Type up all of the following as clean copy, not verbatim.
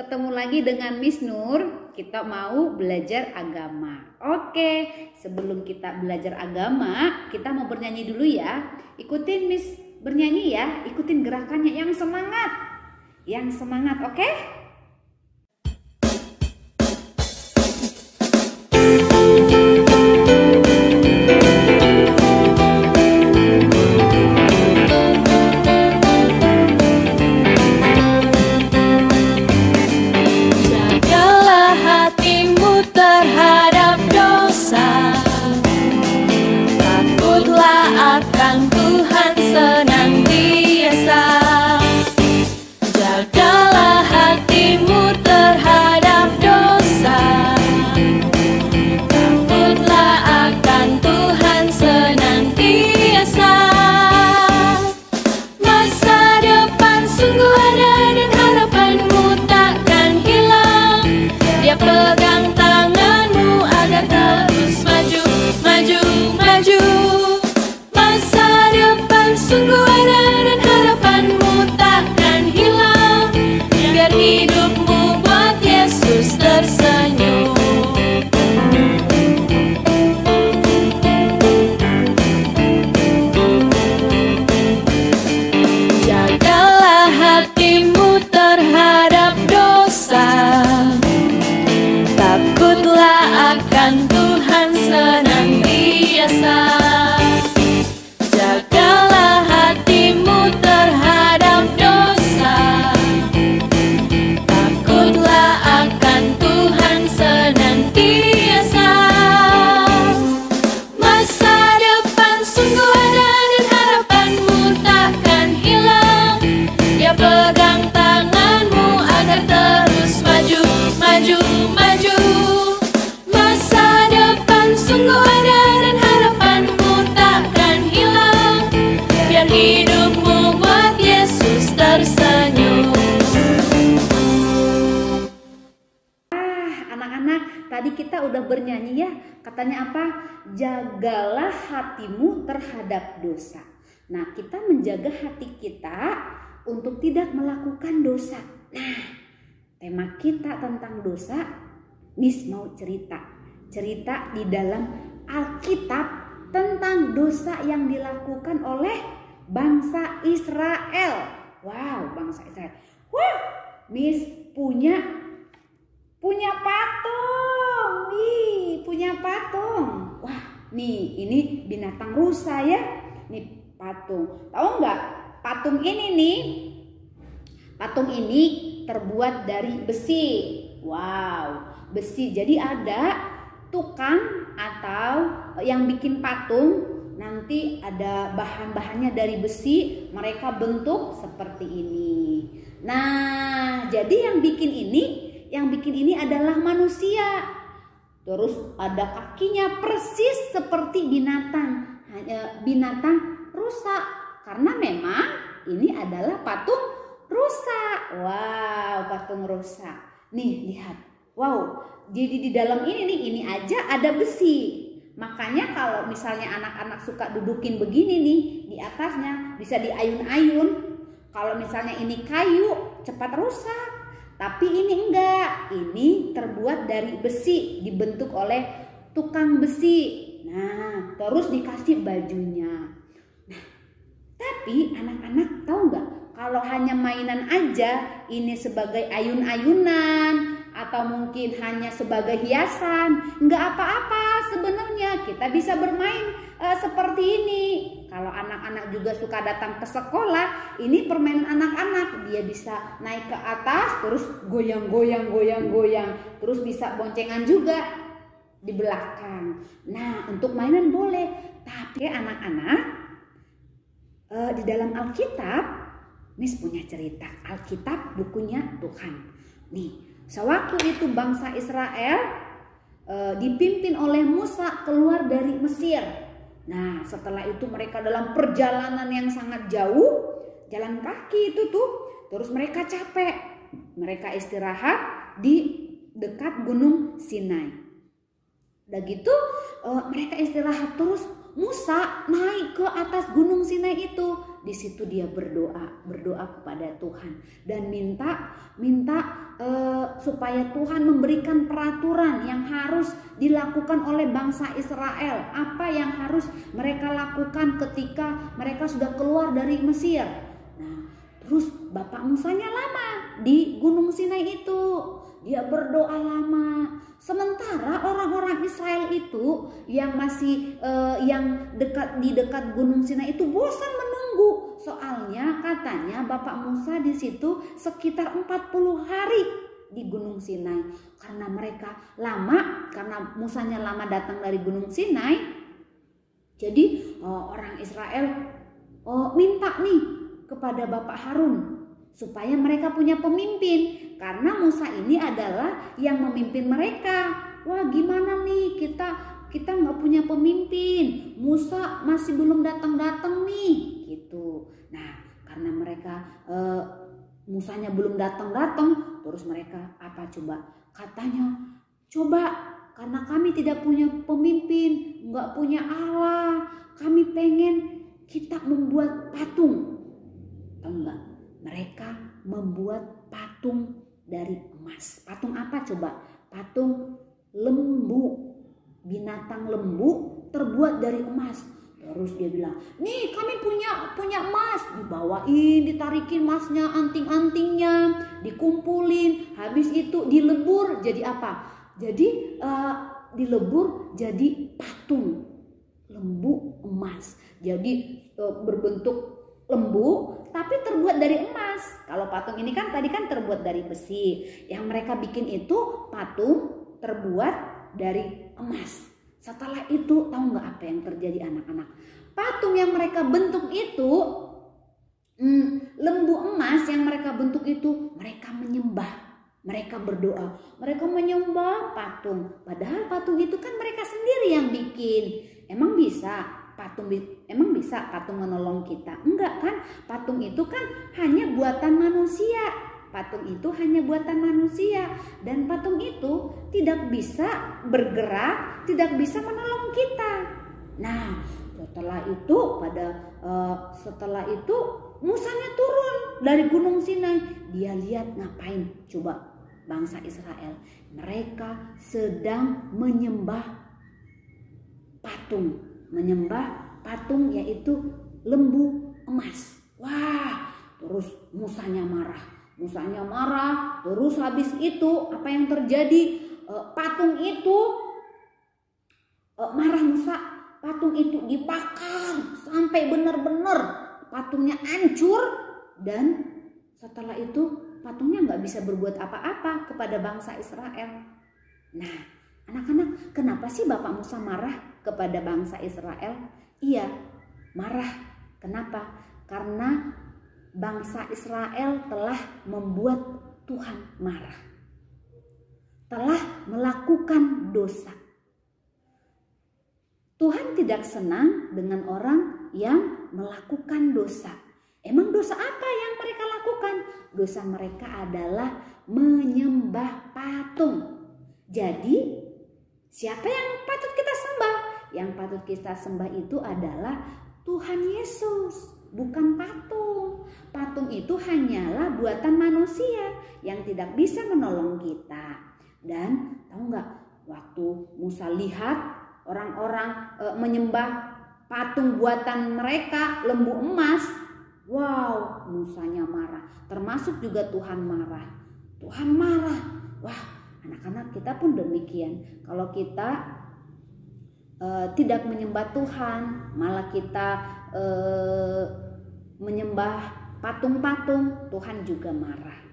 ketemu lagi dengan Miss Nur. Kita mau belajar agama. Oke, sebelum kita belajar agama, kita mau bernyanyi dulu ya. Ikutin Miss bernyanyi ya. Ikutin gerakannya yang semangat. Yang semangat, oke? Tadi kita udah bernyanyi ya, katanya apa? Jagalah hatimu terhadap dosa. Nah, kita menjaga hati kita untuk tidak melakukan dosa. Nah, tema kita tentang dosa, Miss mau cerita di dalam Alkitab tentang dosa yang dilakukan oleh bangsa Israel. Wow, bangsa Israel. Wah, Miss punya patung. Nih, punya patung. Wah, nih ini binatang rusa ya. Nih patung. Tahu nggak? Patung ini terbuat dari besi. Wow, besi. Jadi ada tukang atau yang bikin patung, nanti ada bahan-bahannya dari besi, mereka bentuk seperti ini. Nah, jadi yang bikin ini adalah manusia. Terus ada kakinya persis seperti binatang rusa. Karena memang ini adalah patung rusa. Wow, patung rusa. Nih, lihat. Wow, jadi di dalam ini aja ada besi. Makanya kalau misalnya anak-anak suka dudukin begini nih, di atasnya bisa diayun-ayun. Kalau misalnya ini kayu, cepat rusak. Tapi ini enggak, ini terbuat dari besi, dibentuk oleh tukang besi. Nah, terus dikasih bajunya. Nah, tapi anak-anak tahu nggak? Kalau hanya mainan aja, ini sebagai ayun-ayunan atau mungkin hanya sebagai hiasan, nggak apa-apa sebenarnya. Kita bisa bermain seperti ini. Kalau anak-anak juga suka datang ke sekolah, ini permainan anak-anak. Dia bisa naik ke atas, terus goyang-goyang, terus bisa boncengan juga di belakang. Nah, untuk mainan boleh. Tapi anak-anak, di dalam Alkitab, Miss punya cerita. Alkitab bukunya Tuhan. Nih, sewaktu itu bangsa Israel dipimpin oleh Musa keluar dari Mesir. Nah, setelah itu mereka dalam perjalanan yang sangat jauh, jalan kaki itu tuh, terus mereka capek. Mereka istirahat di dekat Gunung Sinai. Udah gitu, mereka istirahat terus. Musa naik ke atas Gunung Sinai itu. Di situ dia berdoa kepada Tuhan dan minta supaya Tuhan memberikan peraturan yang harus dilakukan oleh bangsa Israel. Apa yang harus mereka lakukan ketika mereka sudah keluar dari Mesir. Nah, terus Bapak Musanya lama di Gunung Sinai itu. Dia berdoa lama. Sementara orang-orang Israel itu yang masih di dekat Gunung Sinai itu bosan menunggu. Soalnya katanya Bapak Musa di situ sekitar 40 hari di Gunung Sinai. Karena mereka lama, karena Musanya lama datang dari Gunung Sinai. Jadi orang Israel minta nih kepada Bapak Harun supaya mereka punya pemimpin. Karena Musa ini adalah yang memimpin mereka. Wah, gimana nih kita nggak punya pemimpin. Musa masih belum datang nih, gitu. Nah, karena mereka Musanya belum datang, terus mereka apa coba? Katanya, coba karena kami tidak punya pemimpin, nggak punya Allah, kami pengen kita membuat patung. Tahu nggak? Mereka membuat patung dari emas. Patung apa coba? Patung lembu. Binatang lembu terbuat dari emas. Terus dia bilang, nih kami punya emas. Dibawain, ditarikin emasnya, anting-antingnya, dikumpulin. Habis itu dilebur jadi apa? Jadi dilebur jadi patung lembu emas. Jadi berbentuk lembu tapi terbuat dari emas. Kalau patung ini kan tadi kan terbuat dari besi. Yang mereka bikin itu patung terbuat dari emas. Setelah itu tahu nggak apa yang terjadi anak-anak? Patung yang mereka bentuk itu, lembu emas yang mereka bentuk itu, mereka menyembah, mereka berdoa, mereka menyembah patung. Padahal patung itu kan mereka sendiri yang bikin. Emang bisa patung menolong kita? Enggak kan? Patung itu kan hanya buatan manusia. Patung itu hanya buatan manusia dan patung itu tidak bisa bergerak, tidak bisa menolong kita. Nah, setelah itu Musanya turun dari Gunung Sinai. Dia lihat ngapain? Coba bangsa Israel. Mereka sedang menyembah patung yaitu lembu emas. Wah, terus Musanya marah. Terus habis itu apa yang terjadi? Patung itu marah Musa. Patung itu dibakar sampai benar-benar patungnya hancur. Dan setelah itu patungnya nggak bisa berbuat apa-apa kepada bangsa Israel. Nah, anak-anak, kenapa sih Bapak Musa marah kepada bangsa Israel? Iya, marah. Kenapa? Karena bangsa Israel telah membuat Tuhan marah. Telah melakukan dosa. Tuhan tidak senang dengan orang yang melakukan dosa. Emang dosa apa yang mereka lakukan? Dosa mereka adalah menyembah patung. Jadi, siapa yang patut kita sembah? Yang patut kita sembah itu adalah Tuhan Yesus, bukan patung. Patung itu hanyalah buatan manusia yang tidak bisa menolong kita. Dan tahu nggak, waktu Musa lihat orang-orang menyembah patung buatan mereka, lembu emas, wow, Musanya marah. Termasuk juga Tuhan marah. Tuhan marah. Wah, anak-anak, kita pun demikian. Kalau kita tidak menyembah Tuhan, malah kita menyembah patung-patung, Tuhan juga marah.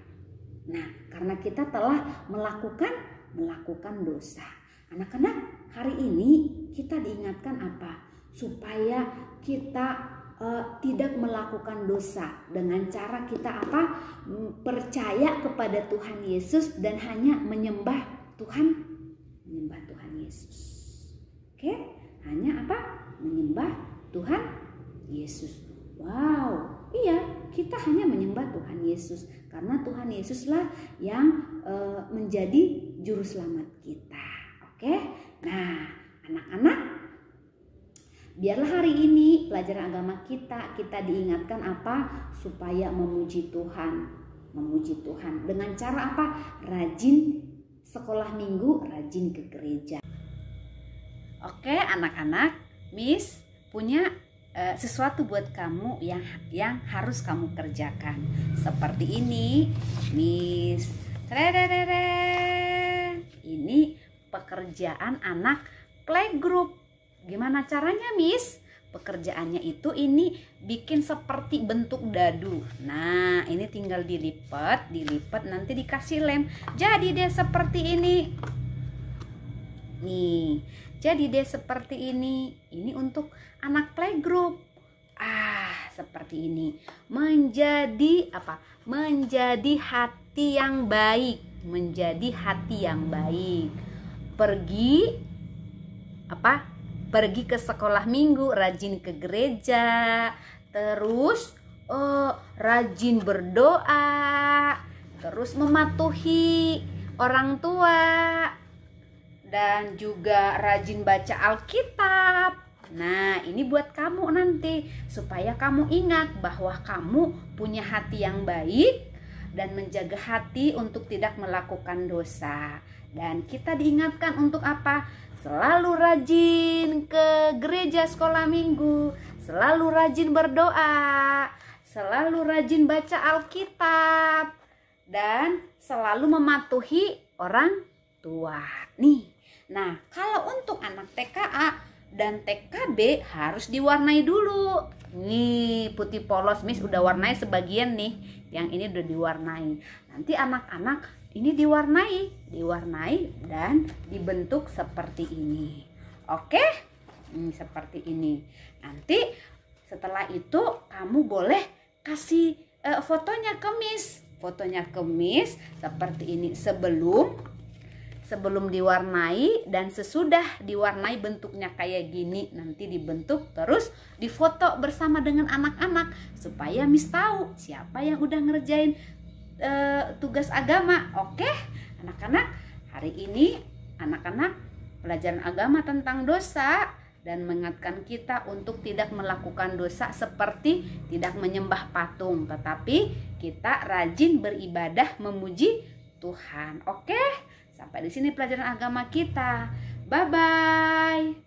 Nah, karena kita telah melakukan dosa. Anak-anak, hari ini kita diingatkan apa? Supaya kita tidak melakukan dosa dengan cara kita apa? Percaya kepada Tuhan Yesus dan hanya menyembah Tuhan Yesus. Oke? Hanya apa? Menyembah Tuhan Yesus. Wow, iya, kita hanya menyembah Tuhan Yesus karena Tuhan Yesuslah yang menjadi juru selamat kita. Oke? Nah, anak-anak, biarlah hari ini pelajaran agama kita diingatkan apa? Supaya memuji Tuhan. Memuji Tuhan dengan cara apa? Rajin sekolah minggu, rajin ke gereja. Oke anak-anak, Miss punya sesuatu buat kamu yang harus kamu kerjakan. Seperti ini, Miss. Ini pekerjaan anak playgroup. Gimana caranya, Miss? Pekerjaannya itu ini bikin seperti bentuk dadu. Nah, ini tinggal dilipat, nanti dikasih lem. Jadi deh seperti ini. Nih, jadi deh seperti ini. Ini untuk anak playgroup. Seperti ini. Menjadi apa? Menjadi hati yang baik. Menjadi hati yang baik. Pergi apa? Pergi ke sekolah minggu, rajin ke gereja, terus rajin berdoa, terus mematuhi orang tua, dan juga rajin baca Alkitab. Nah, ini buat kamu nanti, supaya kamu ingat bahwa kamu punya hati yang baik dan menjaga hati untuk tidak melakukan dosa. Dan kita diingatkan untuk apa? Selalu rajin ke gereja sekolah minggu, selalu rajin berdoa, selalu rajin baca Alkitab, dan selalu mematuhi orang tua. Nih, nah kalau untuk anak TKA dan TKB harus diwarnai dulu. Nih putih polos, Miss udah warnai sebagian nih, yang ini udah diwarnai. Nanti anak-anak ini diwarnai dan dibentuk seperti ini. Oke? Seperti ini. Nanti setelah itu kamu boleh kasih fotonya ke Miss. Fotonya ke Miss seperti ini sebelum diwarnai dan sesudah diwarnai bentuknya kayak gini. Nanti dibentuk terus difoto bersama dengan anak-anak supaya Miss tahu siapa yang udah ngerjain tugas agama. Oke anak-anak, hari ini anak-anak pelajaran agama tentang dosa dan mengingatkan kita untuk tidak melakukan dosa seperti tidak menyembah patung, tetapi kita rajin beribadah memuji Tuhan. Oke, sampai di sini pelajaran agama kita. Bye bye.